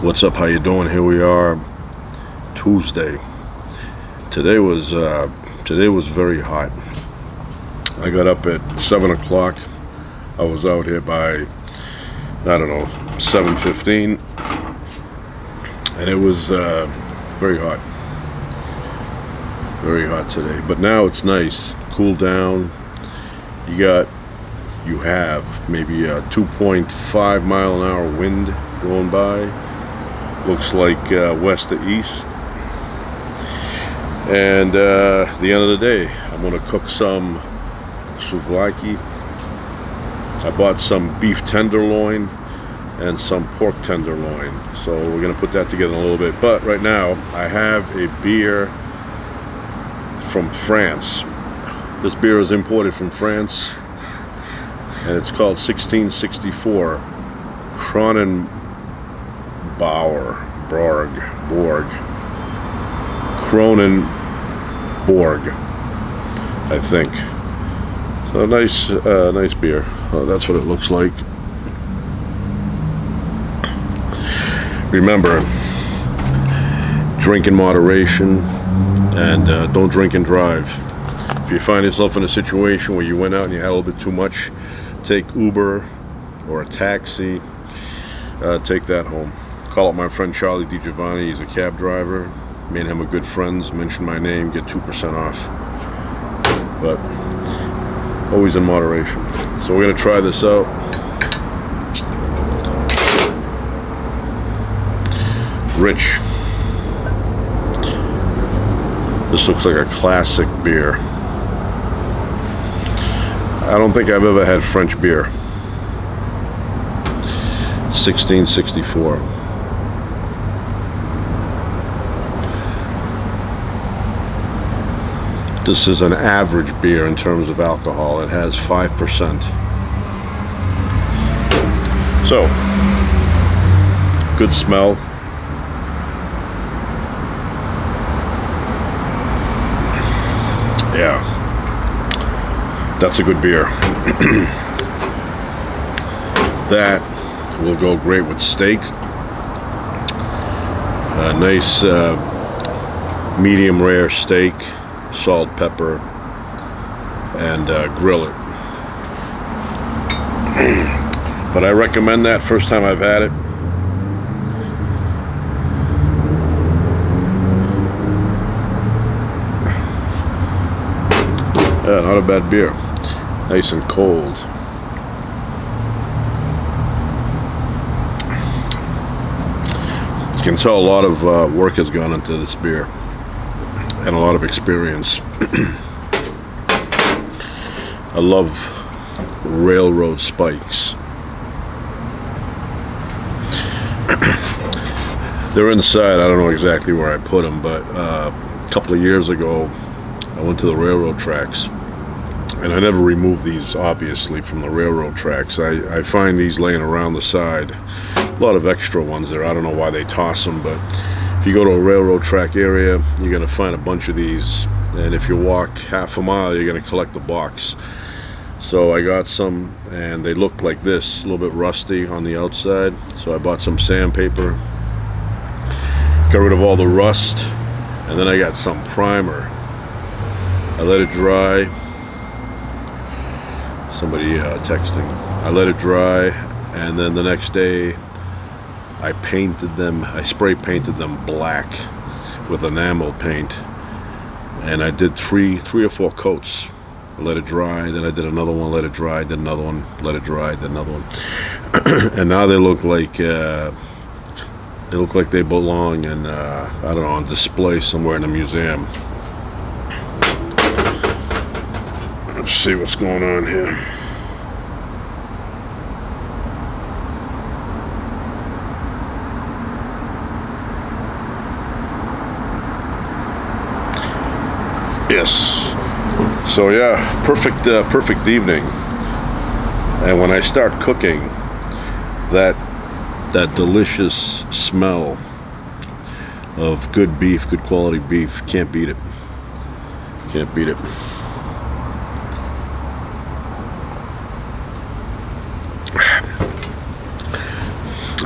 What's up? How you doing? Here we are, Tuesday. Today was very hot. I got up at 7 o'clock. I was out here by 7:15, and it was very hot. Very hot today. But now it's nice, cool down. You have maybe a 2.5 mile an hour wind going by. Looks like west to east. And the end of the day, I'm gonna cook some souvlaki. I bought some beef tenderloin and some pork tenderloin, so we're gonna put that together in a little bit. But right now, I have a beer from France. This beer is imported from France, and it's called 1664 Kronenborg, I think. So nice beer. That's what it looks like. Remember, drink in moderation, and don't drink and drive. If you find yourself in a situation where you went out and you had a little bit too much, take Uber or a taxi. Take that home. Call up my friend Charlie DiGiovanni. He's a cab driver. Me and him are good friends. Mention my name, get 2% off. But always in moderation. So we're gonna try this out. Rich. This looks like a classic beer. I don't think I've ever had French beer. 1664. This is an average beer in terms of alcohol. It has 5%. So, good smell. Yeah, that's a good beer. That will go great with steak. A nice medium rare steak, salt, pepper, and grill it. But I recommend that first time I've had it. Yeah, not a bad beer. Nice and cold. You can tell a lot of work has gone into this beer and a lot of experience. I love railroad spikes. They're inside. I don't know exactly where I put them, but a couple of years ago I went to the railroad tracks, and I never removed these obviously from the railroad tracks. I find these laying around the side. A lot of extra ones there. I don't know why they toss them, but if you go to a railroad track area, you're going to find a bunch of these, and if you walk half a mile, you're going to collect a box. So I got some, and they looked like this, a little bit rusty on the outside, so I bought some sandpaper, got rid of all the rust, and then I got some primer. I let it dry. Somebody texting. I let it dry, and then the next day I spray painted them black with enamel paint, and I did three or four coats. I let it dry, then I did another one, let it dry, did another one, let it dry, did another one. And now they look like they belong in I don't know, on display somewhere in a museum. Let's see what's going on here. Yes. So yeah, perfect evening. And when I start cooking, that delicious smell of good beef, good quality beef, can't beat it. Can't beat it.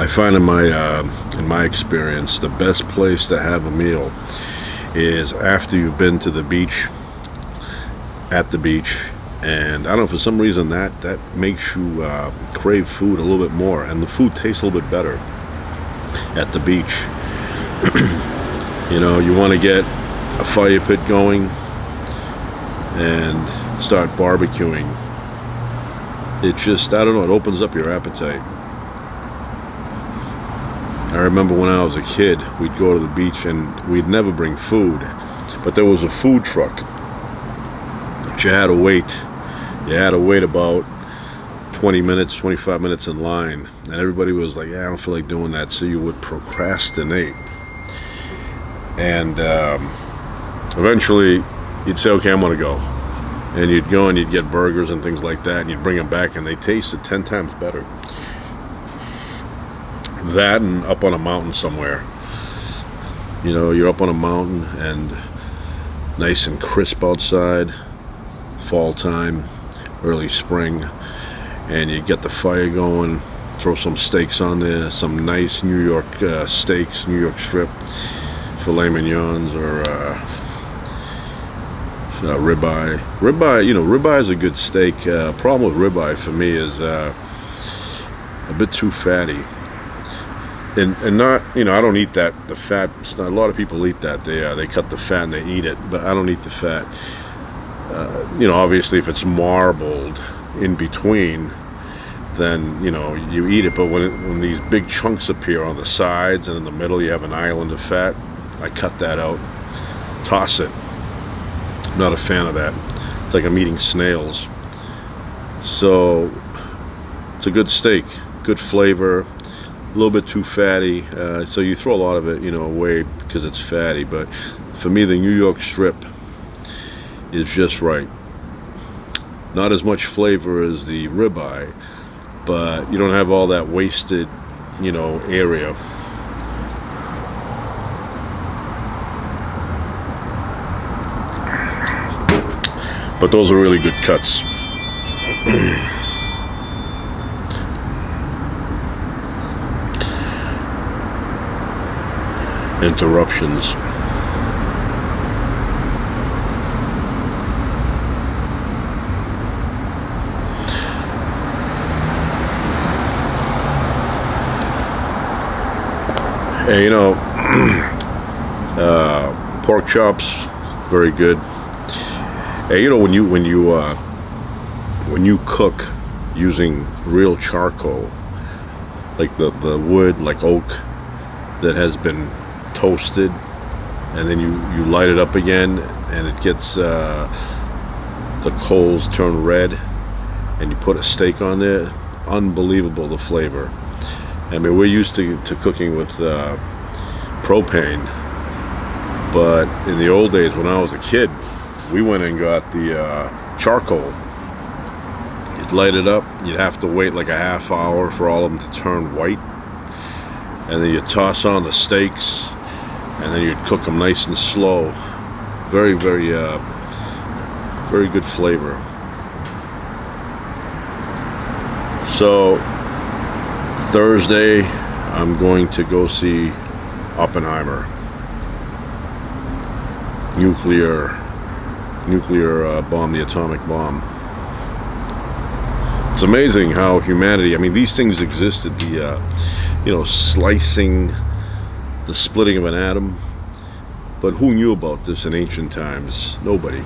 I find in my experience, the best place to have a meal is after you've been to the beach, at the beach, and I don't know, for some reason that makes you crave food a little bit more, and the food tastes a little bit better at the beach. You want to get a fire pit going and start barbecuing. It just, I don't know, it opens up your appetite. I remember when I was a kid, we'd go to the beach and we'd never bring food, but there was a food truck. But you had to wait. You had to wait about 20 minutes, 25 minutes in line, and everybody was like, yeah, I don't feel like doing that, so you would procrastinate. And eventually you'd say, okay, I'm gonna go. And you'd go and you'd get burgers and things like that, and you'd bring them back, and they tasted 10 times better. That and up on a mountain somewhere. You're up on a mountain and nice and crisp outside, fall time, early spring, and you get the fire going, throw some steaks on there, some nice New York steaks, New York strip, filet mignons, or ribeye. Ribeye is a good steak. Problem with ribeye for me is a bit too fatty. And not, I don't eat that, the fat. A lot of people eat that. They cut the fat and they eat it, but I don't eat the fat. Obviously if it's marbled in between, then you eat it. But when these big chunks appear on the sides and in the middle, you have an island of fat. I cut that out, toss it. Not a fan of that. It's like I'm eating snails. So it's a good steak, good flavor. A little bit too fatty, so you throw a lot of it, away because it's fatty. But for me, the New York strip is just right. Not as much flavor as the ribeye, but you don't have all that wasted, area. But those are really good cuts. Interruptions. Hey, pork chops, very good. Hey, when you cook using real charcoal, like the wood, like oak, that has been toasted, and then you light it up again, and it gets the coals turn red, and you put a steak on there. Unbelievable, the flavor. I mean, we're used to cooking with propane, but in the old days when I was a kid, we went and got the charcoal. You'd light it up, you'd have to wait like a half hour for all of them to turn white, and then you toss on the steaks, and then you'd cook them nice and slow. Very, very, very good flavor. So Thursday, I'm going to go see Oppenheimer. Nuclear bomb, the atomic bomb. It's amazing how humanity, I mean, these things existed, the slicing, the splitting of an atom, but who knew about this in ancient times? Nobody.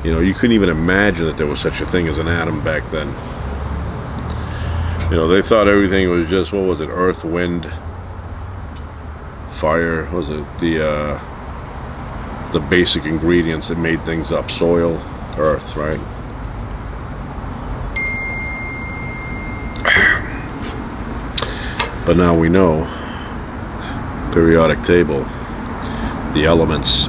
You couldn't even imagine that there was such a thing as an atom back then. They thought everything was just, what was it, earth, wind, fire, what was it, the basic ingredients that made things up, soil, earth, right? But now we know, periodic table, the elements.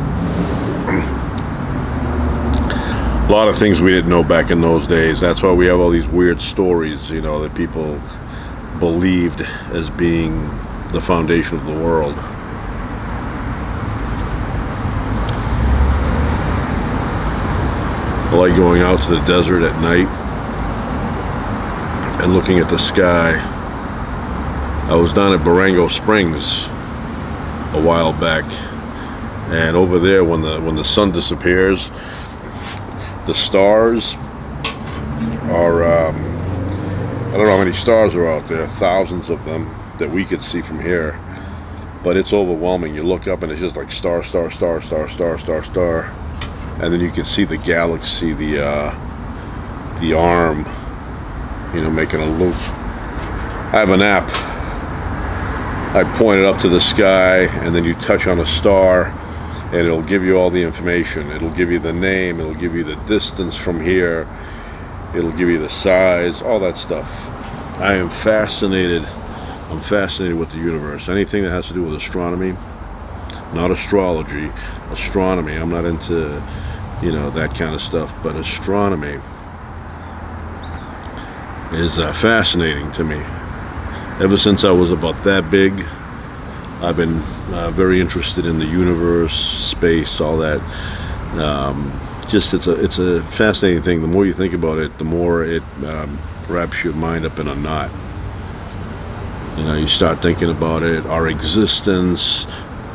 A lot of things we didn't know back in those days. That's why we have all these weird stories, that people believed as being the foundation of the world. I like going out to the desert at night and looking at the sky I was down at Barango Springs a while back, and over there, when the sun disappears, the stars are I don't know how many stars are out there, thousands of them that we could see from here, but it's overwhelming. You look up and it's just like star, star, star, star, star, star, star, and then you can see the galaxy, the arm, making a loop. I have an app. I point it up to the sky, and then you touch on a star, and it'll give you all the information. It'll give you the name, it'll give you the distance from here, it'll give you the size, all that stuff. I am fascinated. I'm fascinated with the universe. Anything that has to do with astronomy, not astrology, astronomy. I'm not into, that kind of stuff, but astronomy is fascinating to me. Ever since I was about that big, I've been very interested in the universe, space, all that. It's a fascinating thing. The more you think about it, the more it wraps your mind up in a knot. You start thinking about it, our existence,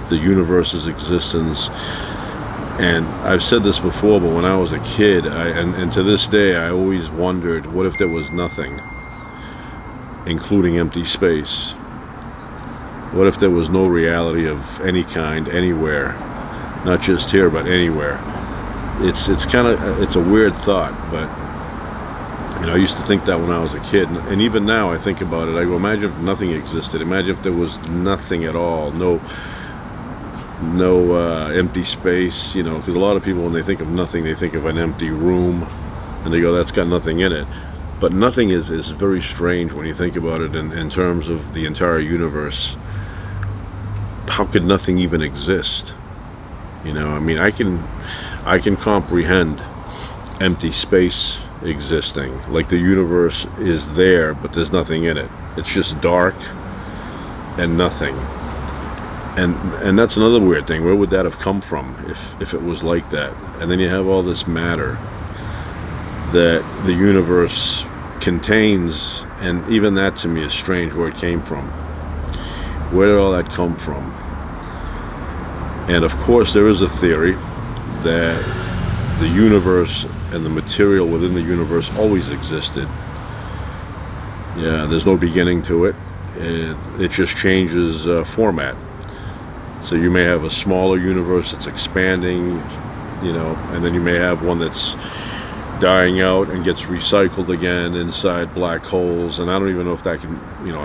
the universe's existence. And I've said this before, but when I was a kid, and to this day, I always wondered, what if there was nothing, including empty space? What if there was no reality of any kind anywhere, not just here, but anywhere? It's a weird thought, but I used to think that when I was a kid, and even now I think about it. I go, imagine if nothing existed. Imagine if there was nothing at all, no empty space. Because a lot of people, when they think of nothing, they think of an empty room, and they go, that's got nothing in it. But nothing is very strange when you think about it in terms of the entire universe. How could nothing even exist? I can comprehend empty space existing, like the universe is there, but there's nothing in it. It's just dark and nothing. And that's another weird thing. Where would that have come from if it was like that? And then you have all this matter that the universe contains, and even that to me is strange, where it came from. Where did all that come from? And of course there is a theory that the universe and the material within the universe always existed. Yeah, there's no beginning to it. It just changes format. So you may have a smaller universe that's expanding, and then you may have one that's dying out and gets recycled again inside black holes. And I don't even know if that can,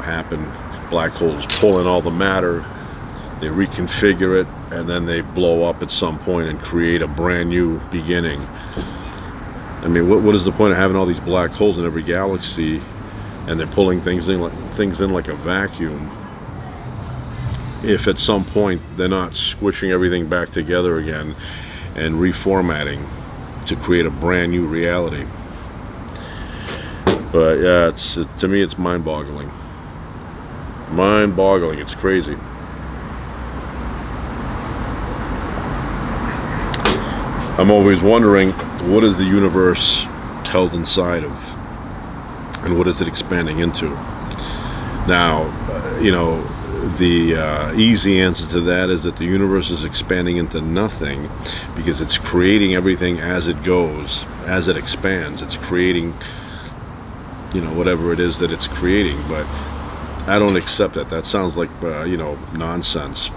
happen. Black holes pull in all the matter, they reconfigure it, and then they blow up at some point and create a brand new beginning. I mean, what is the point of having all these black holes in every galaxy, and they're pulling things in like a vacuum, if at some point they're not squishing everything back together again and reformatting to create a brand new reality? But yeah, to me it's mind-boggling. Mind-boggling. It's crazy. I'm always wondering, what is the universe held inside of, and what is it expanding into? Now, the easy answer to that is that the universe is expanding into nothing, because it's creating everything as it goes, as it expands. It's creating, whatever it is that it's creating. But I don't accept that. That sounds like, nonsense.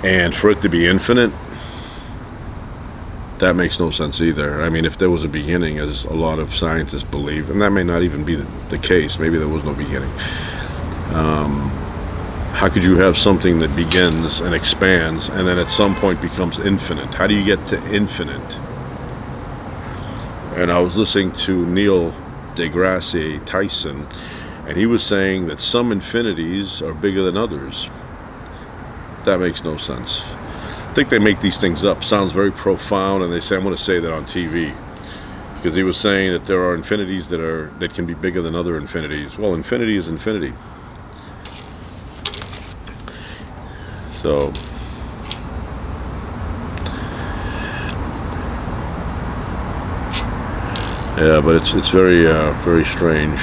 And for it to be infinite, that makes no sense either. I mean, if there was a beginning, as a lot of scientists believe, and that may not even be the case, maybe there was no beginning. How could you have something that begins and expands and then at some point becomes infinite? How do you get to infinite? And I was listening to Neil deGrasse Tyson, and he was saying that some infinities are bigger than others. That makes no sense. I think they make these things up. Sounds very profound, and they say, I'm going to say that on TV, because he was saying that there are infinities that can be bigger than other infinities. Well, infinity is infinity. So yeah, but it's very very strange.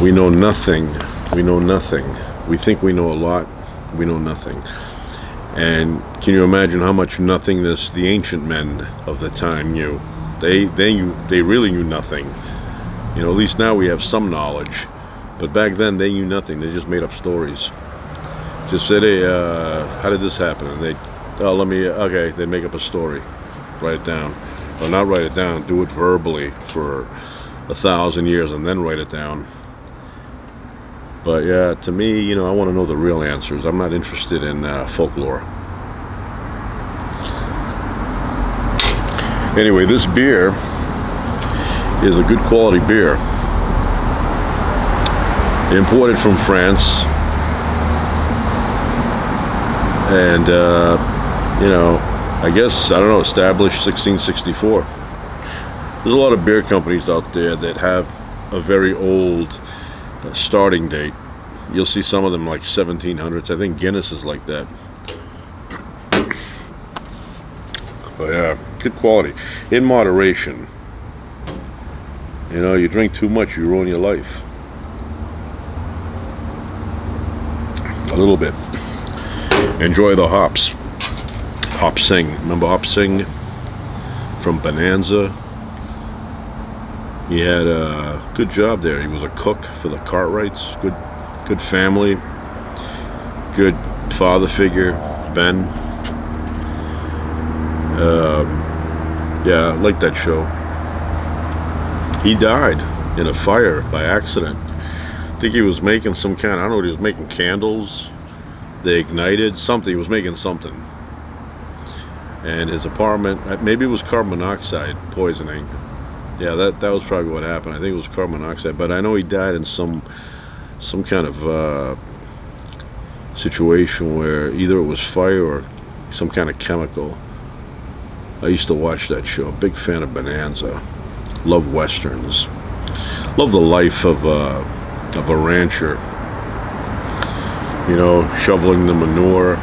We know nothing. We know nothing. We think we know a lot. We know nothing. And can you imagine how much nothingness the ancient men of the time knew? They really knew nothing. You know, at least now we have some knowledge. But back then they knew nothing. They just made up stories. Just said, hey, how did this happen? And they, oh, okay, they make up a story. Write it down. Or not write it down, do it verbally for 1,000 years and then write it down. But yeah, to me, you know, I want to know the real answers. I'm not interested in folklore. Anyway, this beer is a good quality beer. Imported from France. And, you know, I guess, I don't know, established 1664. There's a lot of beer companies out there that have a very old starting date. You'll see some of them like 1700s. I think Guinness is like that. But yeah, good quality. In moderation. You know, you drink too much, you ruin your life. A little bit. Enjoy the hops. Hop Sing. Remember Hop Sing from Bonanza? He had a good job there. He was a cook for the Cartwrights. Good family. Good father figure, Ben. Yeah, I like that show. He died in a fire by accident. I think he was making some kind, I don't know what he was making, candles. They ignited something. He was making something. And his apartment, maybe it was carbon monoxide poisoning. Yeah, that was probably what happened. I think it was carbon monoxide, but I know he died in some kind of situation where either it was fire or some kind of chemical. I used to watch that show. Big fan of Bonanza. Love westerns. Love the life of a rancher. You know, shoveling the manure.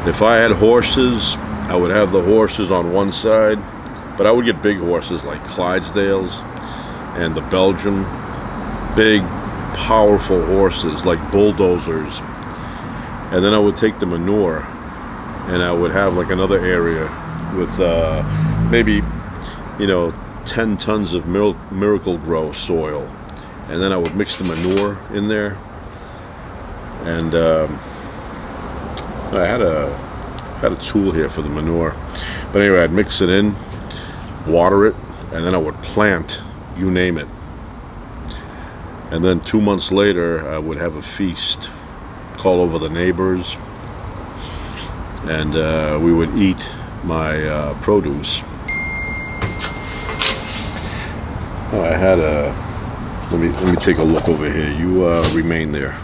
If I had horses, I would have the horses on one side. But I would get big horses like Clydesdales and the Belgian. Big, powerful horses like bulldozers. And then I would take the manure and I would have like another area with maybe, you know, 10 tons of Miracle Grow soil. And then I would mix the manure in there. And I had a tool here for the manure. But anyway, I'd mix it in, water it, and then I would plant, you name it. And then 2 months later, I would have a feast, call over the neighbors, and we would eat my produce. Oh, I had a, let me take a look over here. You remain there.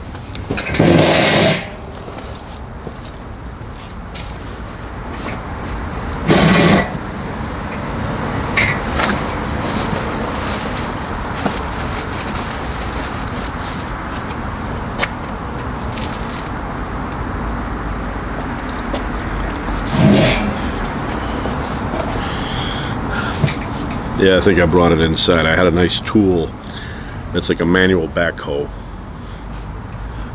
Yeah, I think I brought it inside. I had a nice tool. It's like a manual backhoe.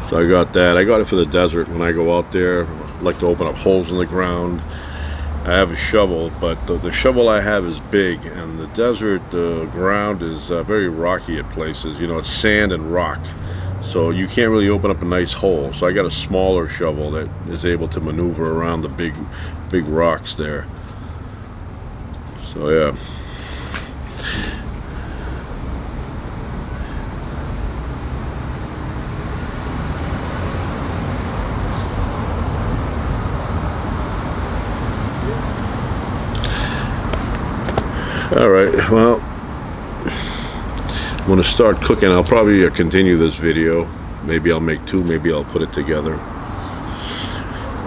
So I got that. I got it for the desert. When I go out there, I like to open up holes in the ground. I have a shovel, but the shovel I have is big, and the desert, the ground is very rocky at places. You know, it's sand and rock. So you can't really open up a nice hole. So I got a smaller shovel that is able to maneuver around the big rocks there. So yeah. All right, well, I'm going to start cooking. I'll probably continue this video. Maybe I'll make two, maybe I'll put it together.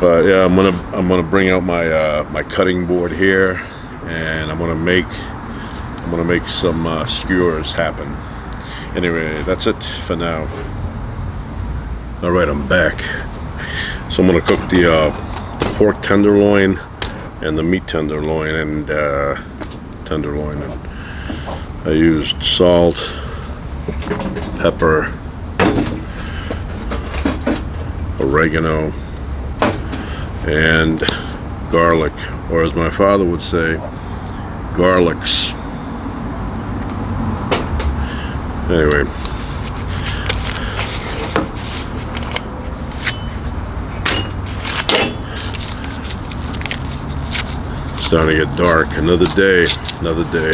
But yeah, I'm gonna bring out my my cutting board here, and I'm gonna make some skewers happen. Anyway, that's it for now. All right, I'm back. So I'm gonna cook the pork tenderloin and the meat tenderloin and tenderloin. And I used salt, pepper, oregano, and garlic, or as my father would say, garlics. Anyway, it's starting to get dark. Another day, another day.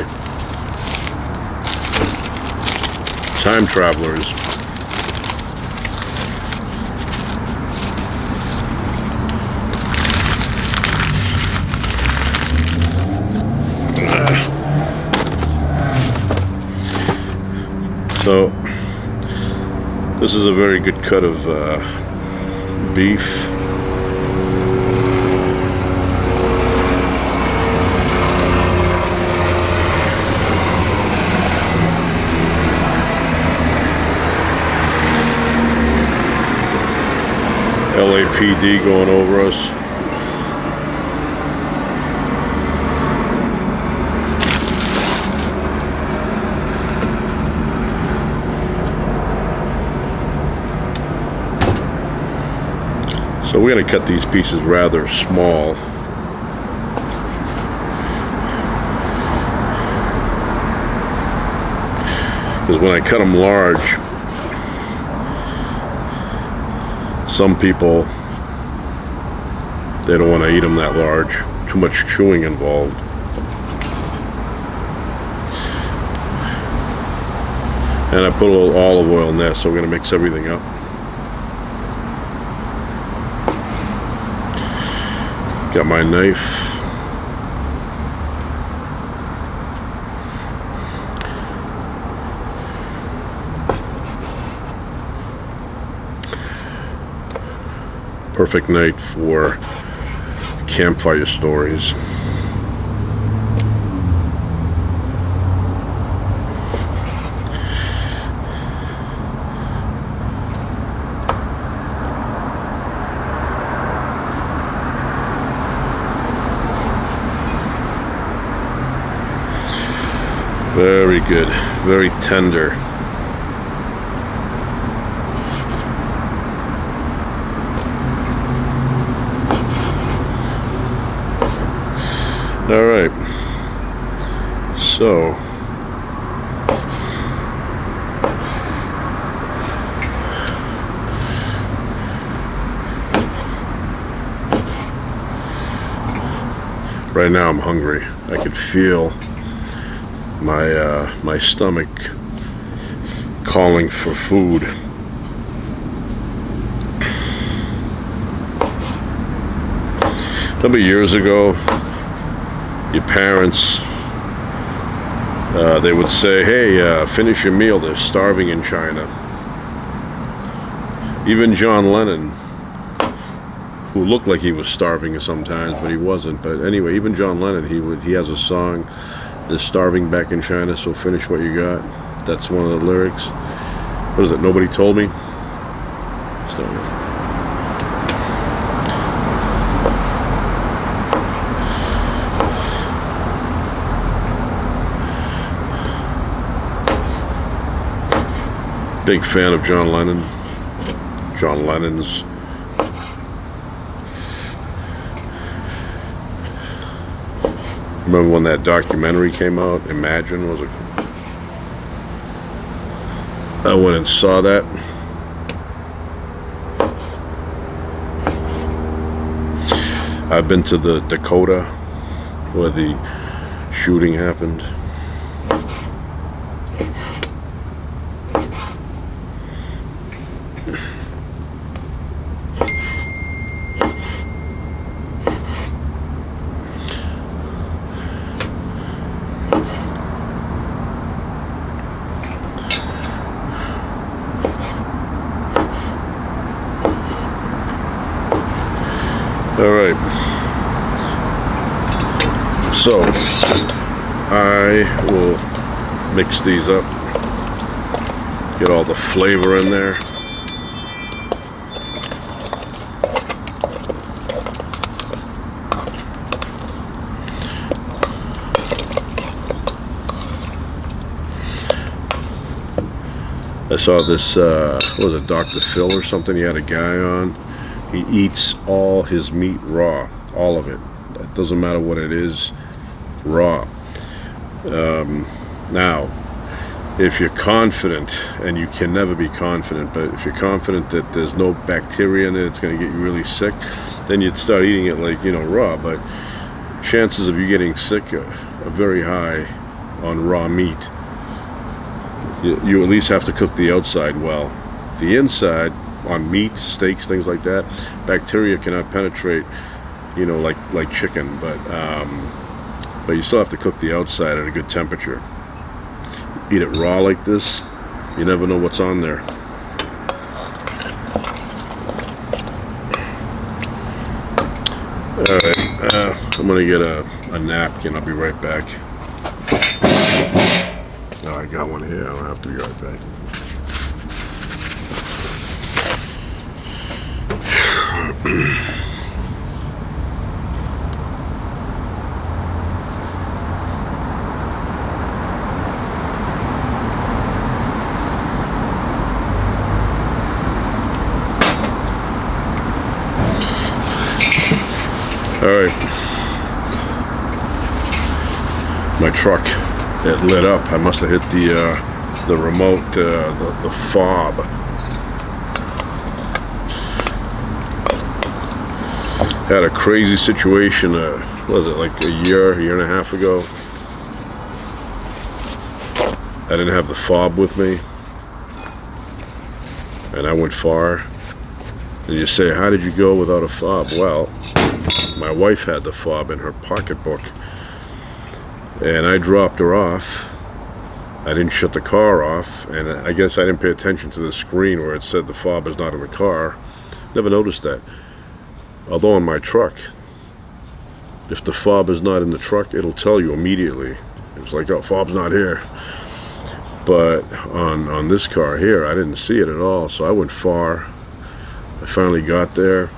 Time travelers. So this is a very good cut of beef. LAPD going over us. So we're going to cut these pieces rather small. Because when I cut them large, some people, they don't want to eat them that large. Too much chewing involved. And I put a little olive oil in there, so we're going to mix everything up. Got my knife. Perfect night for campfire stories. Very good, very tender. All right, so right now I'm hungry. I could feel my stomach calling for food. Remember years ago, your parents, they would say, hey, finish your meal, they're starving in China. Even John Lennon, who looked like he was starving sometimes, but he wasn't. But anyway, even John Lennon, he has a song, they're starving back in China, so finish what you got. That's one of the lyrics. What is it? Nobody told me? So, big fan of John Lennon. John Lennon's. Remember when that documentary came out? Imagine, was it? I went and saw that. I've been to the Dakota where the shooting happened. All right, so I will mix these up, get all the flavor in there. I saw this, what was it, Dr. Phil or something? He had a guy on. He eats all his meat raw, all of it. It doesn't matter what it is, raw. Now, if you're confident, and you can never be confident, but if you're confident that there's no bacteria in it, it's going to get you really sick, then you'd start eating it like, raw. But chances of you getting sick are very high on raw meat. You at least have to cook the outside well. The inside, on meat, steaks, things like that, bacteria cannot penetrate, like chicken, but you still have to cook the outside at a good temperature. Eat it raw like this, you never know what's on there. Alright, I'm gonna get a napkin. I'll be right back. Oh, I got one here. I'll have to be right back. All right, my truck, it lit up. I must have hit the remote, the fob. Had a crazy situation. What was it, like a year and a half ago? I didn't have the fob with me, and I went far. And you say, how did you go without a fob? Well, my wife had the fob in her pocketbook, and I dropped her off. I didn't shut the car off, and I guess I didn't pay attention to the screen where it said the fob is not in the car. Never noticed that. Although on my truck, if the fob is not in the truck, it'll tell you immediately. It's like, oh, fob's not here. But on this car here, I didn't see it at all, so I went far. I finally got there,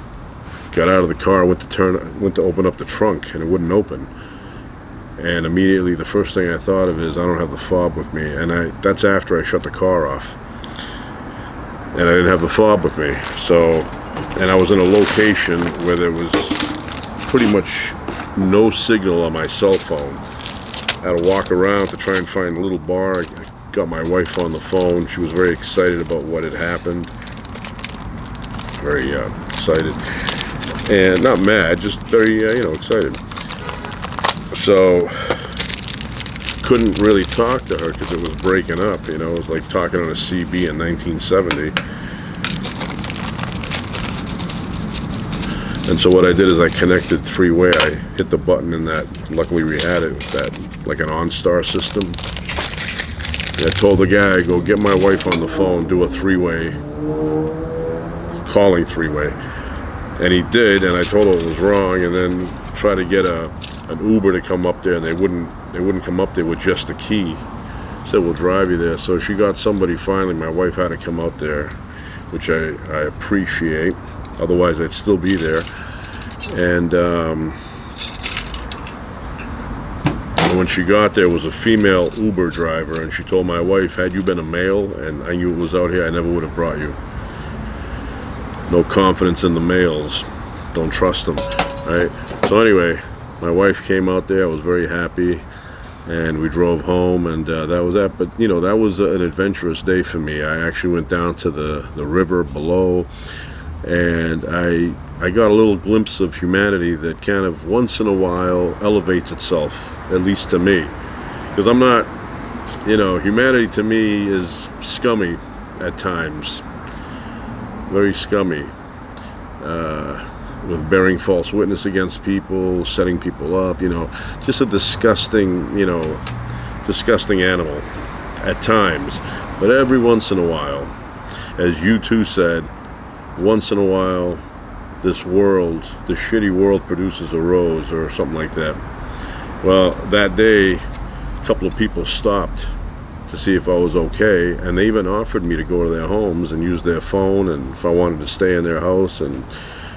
got out of the car, went to open up the trunk, and it wouldn't open. And immediately the first thing I thought of is, I don't have the fob with me. And that's after I shut the car off. And I didn't have the fob with me. And I was in a location where there was pretty much no signal on my cell phone. I had to walk around to try and find a little bar. I got my wife on the phone. She was very excited about what had happened. Very excited. And not mad, just very, excited. So, couldn't really talk to her because it was breaking up, It was like talking on a CB in 1970. And so what I did is I connected three-way. I hit the button, and luckily we had it, that like an OnStar system. And I told the guy, go get my wife on the phone, do a three-way, calling three-way. And he did, and I told him it was wrong, and then try to get an Uber to come up there, and they wouldn't come up there with just the key. Said, we'll drive you there. So she got somebody finally. My wife had to come out there, which I appreciate. Otherwise I'd still be there. And when she got there, was a female Uber driver, and she told my wife, had you been a male and I knew it was out here, I never would have brought you. No confidence in the males. Don't trust them, right? So anyway, my wife came out there. I was very happy, and we drove home, and that was that. But that was an adventurous day for me. I actually went down to the river below, and I got a little glimpse of humanity that kind of once in a while elevates itself, at least to me, because I'm not, humanity to me is scummy at times, very scummy, with bearing false witness against people, setting people up, just a disgusting, disgusting animal at times. But every once in a while, as U2 said, once in a while, this shitty world produces a rose, or something like that. Well, that day, a couple of people stopped to see if I was okay, and they even offered me to go to their homes and use their phone, and if I wanted to stay in their house. And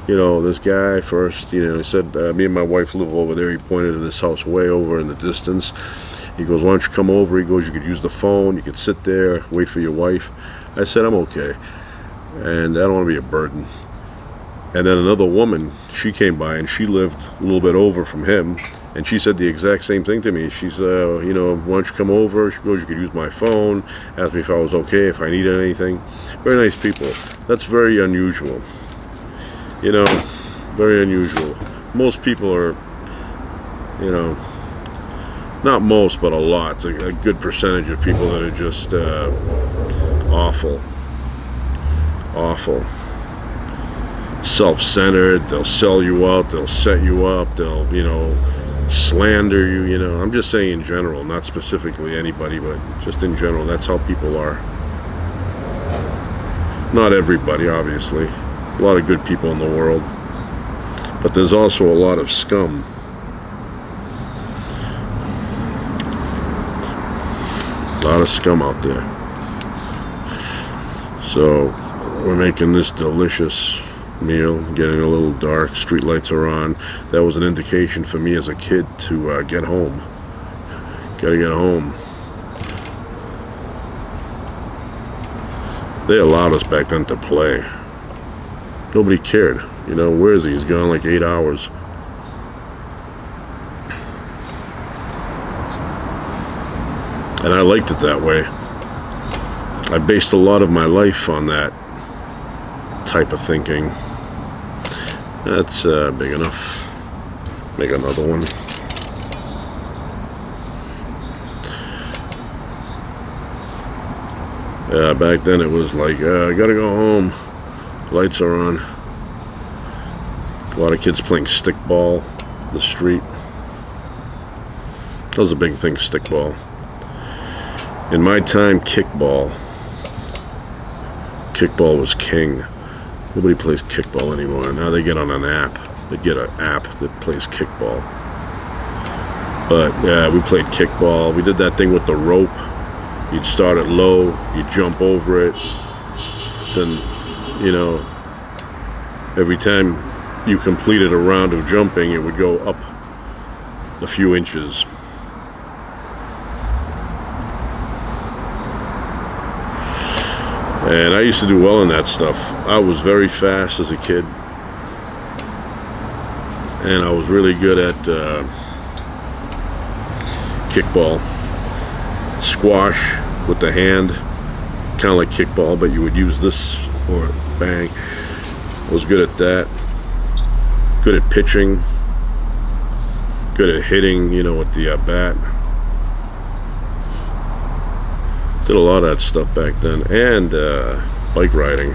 this guy first, he said, me and my wife live over there. He pointed to this house way over in the distance. He goes, why don't you come over? He goes, you could use the phone, you could sit there, wait for your wife. I said, I'm okay, and I don't want to be a burden. And then another woman, she came by, and she lived a little bit over from him, and she said the exact same thing to me. She's, you know, why don't you come over? She goes, you could use my phone, asked me if I was okay, if I needed anything. Very nice people. That's very unusual. You know, very unusual. Most people are, you know, not most, but a lot. It's a good percentage of people that are just awful. Awful. Self-centered. They'll sell you out. They'll set you up. They'll, you know, slander you. You know, I'm just saying in general, not specifically anybody, but just in general. That's how people are. Not everybody, obviously. A lot of good people in the world, but there's also a lot of scum. A lot of scum out there. So we're making this delicious meal, getting a little dark, street lights are on. That was an indication for me as a kid to get home. Gotta get home. They allowed us back then to play. Nobody cared. You know, where is he? He's gone like 8 hours. And I liked it that way. I based a lot of my life on that type of thinking. That's big enough. Make another one. Yeah, back then it was like, I gotta go home. Lights are on. A lot of kids playing stickball in the street. That was a big thing, stickball. In my time, kickball. Kickball was king. Nobody plays kickball anymore. Now they get on an app. They get an app that plays kickball. But yeah, we played kickball. We did that thing with the rope. You'd start it low, you'd jump over it. Then, you know, every time you completed a round of jumping, it would go up a few inches. And I used to do well in that stuff. I was very fast as a kid. And I was really good at kickball. Squash with the hand. Kind of like kickball, but you would use this for bang. I was good at that. Good at pitching. Good at hitting, you know, with the bat. Did a lot of that stuff back then. And bike riding.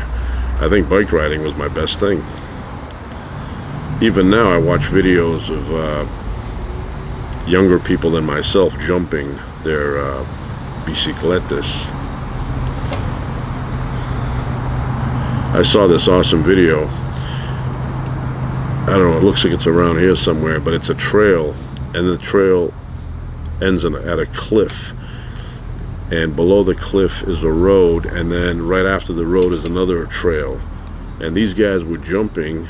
I think bike riding was my best thing. Even now I watch videos of younger people than myself jumping their bicicletas. I saw this awesome video. I don't know, it looks like it's around here somewhere, but it's a trail, and the trail ends at a cliff. And below the cliff is a road, and then right after the road is another trail. And these guys were jumping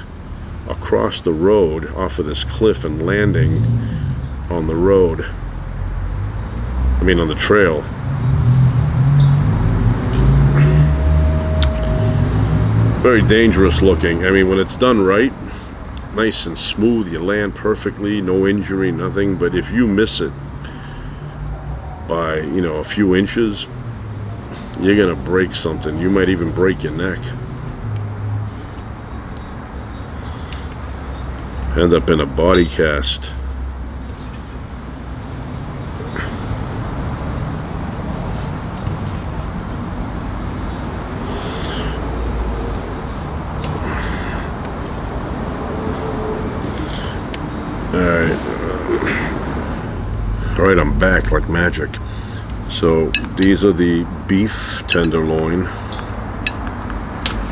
across the road off of this cliff and landing on the road. I mean on the trail. Very dangerous looking. I mean, when it's done right, nice and smooth, you land perfectly, no injury, nothing. But if you miss it by, you know, a few inches, you're gonna break something. You might even break your neck. End up in a body cast. Alright, I'm back like magic. So these are the beef tenderloin.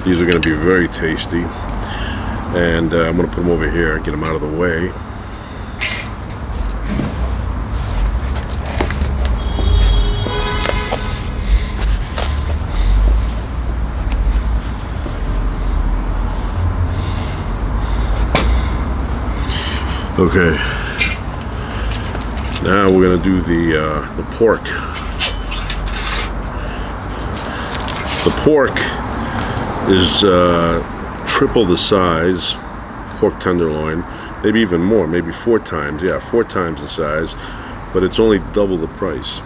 These are going to be very tasty. And I'm going to put them over here and get them out of the way. Okay, now we're gonna do the pork. The pork is triple the size, pork tenderloin, maybe even more, maybe 4 times, yeah, 4 times the size, but it's only double the price.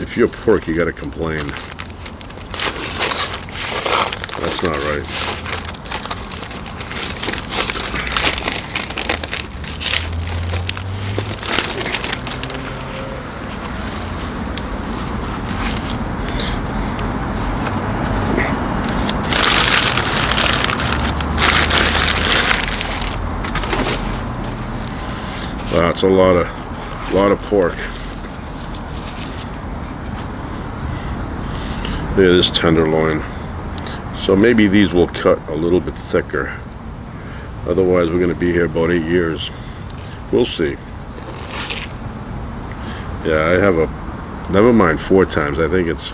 If you're pork, you gotta complain. That's not right. Wow, it's a lot of pork. Yeah, this tenderloin. So maybe these will cut a little bit thicker. Otherwise, we're going to be here about 8 years. We'll see. Yeah, I have a, never mind 4 times. I think it's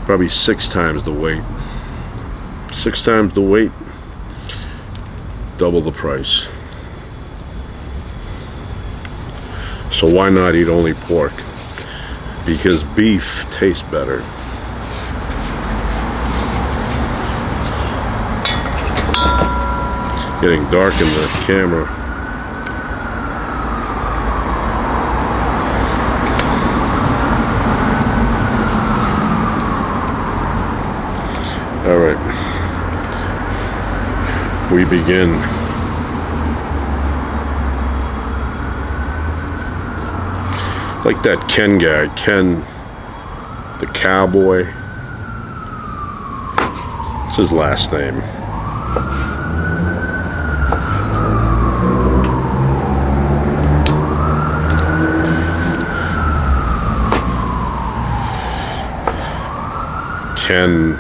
probably 6 times the weight. 6 times the weight, double the price. So why not eat only pork? Because beef tastes better. Getting dark in the camera. All right, we begin. Like that Ken guy, Ken the cowboy. What's his last name? Ken.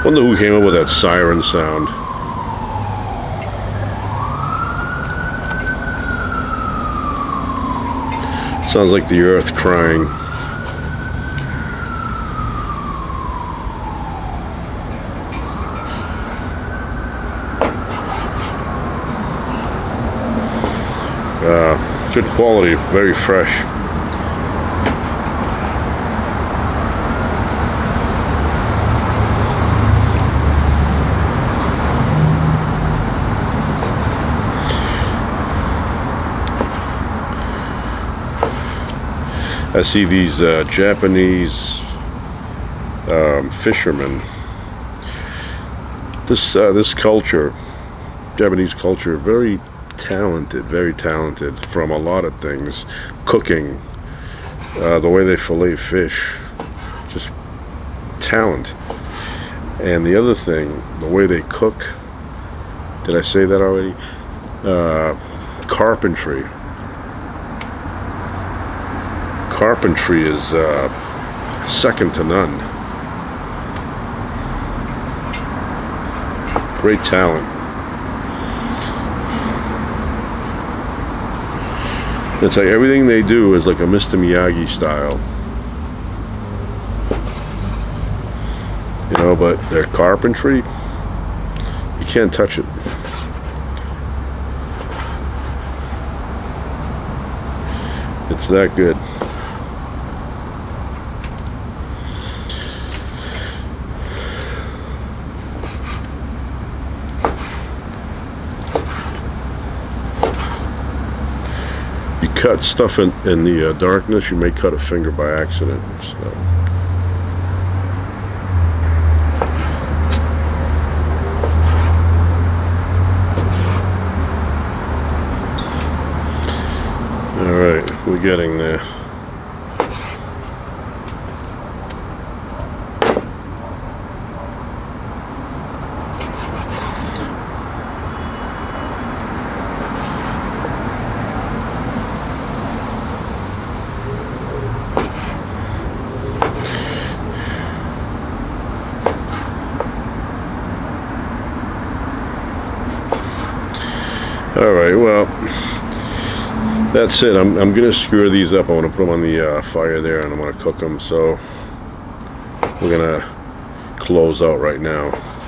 Wonder who came up with that siren sound. Sounds like the earth crying. Good quality, very fresh. I see these Japanese fishermen. This culture, Japanese culture, very talented from a lot of things. Cooking, the way they fillet fish, just talent. And the other thing, the way they cook, did I say that already? Carpentry. Carpentry is second to none. Great talent. It's like everything they do is like a Mr. Miyagi style. You know, but their carpentry, you can't touch it. It's that good. Cut stuff in the darkness, you may cut a finger by accident. So. All right, we're getting there. All right, well, that's it. I'm gonna skewer these up. I want to put them on the fire there, and I'm gonna cook them. So we're gonna close out right now.